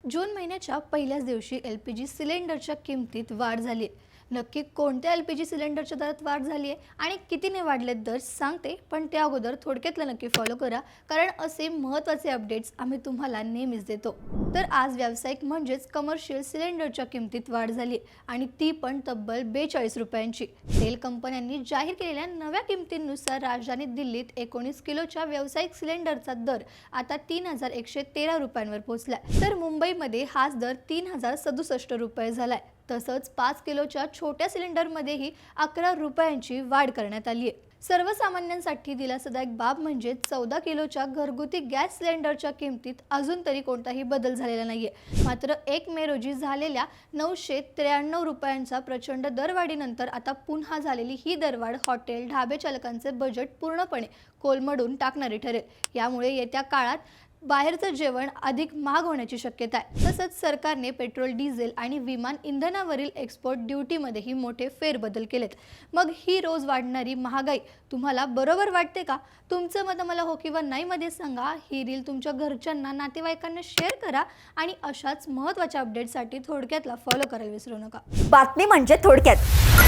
जून महिन्याच्या पहिल्याच दिवशी LPG सिलेंडरच्या किमतीत वाढ झाली आहे। नक्की कोणत्या LPG सिलेंडरच्या दरात वाढ झाली आहे आणि कितीने वाढलेत दर सांगते, पण त्या अगोदर थोडक्यातलं नक्की फॉलो करा, कारण असे महत्त्वाचे अपडेट्स आम्ही तुम्हाला नेहमीच देतो। तर आज व्यावसायिक म्हणजेच कमर्शियल सिलेंडरच्या किमतीत वाढ झाली आणि ती पण तब्बल 42 रुपयांची। तेल कंपन्यांनी जाहीर केलेल्या नव्या किमतींनुसार राजधानी दिल्लीत 19 किलोच्या व्यावसायिक सिलेंडरचा दर आता 3113 रुपयांवर पोहोचला, तर मुंबईमध्ये हाच दर 3067 रुपये झालाय। तसंच 5 किलोच्या छोट्या सिलेंडरमध्येही 11 रुपयांची वाढ करण्यात आली आहे। सर्वसामान्यांसाठी दिलासादायक बाब म्हणजे 14 किलोच्या घरगुती गॅस सिलेंडरच्या किमतीत अजून तरी कोणताही बदल झालेला नाहीये। मात्र 1 मे रोजी झालेल्या 993 रुपयांचा प्रचंड दरवाढीनंतर आता पुन्हा झालेली ही दरवाढ हॉटेल ढाबे चालकांचे बजेट पूर्णपणे कोलमडून टाकणारी ठरेल। यामुळे येत्या काळात बाहेरचं जेवण अधिक महाग होण्याची शक्यता आहे। तसंच सरकारने पेट्रोल, डिझेल आणि विमान इंधनावरील एक्सपोर्ट ड्यूटीमध्येही मोठे फेरबदल केलेत। मग ही रोज वाढणारी महागाई तुम्हाला बरोबर वाटते का? तुमचं मत मला हो किंवा नाही मध्ये सांगा। ही रील तुमच्या घरच्यांना, नातेवाईकांना शेअर करा आणि अशाच महत्त्वाच्या अपडेटसाठी थोडक्यातला फॉलो करायला विसरू नका। बातमी म्हणजे थोडक्यात।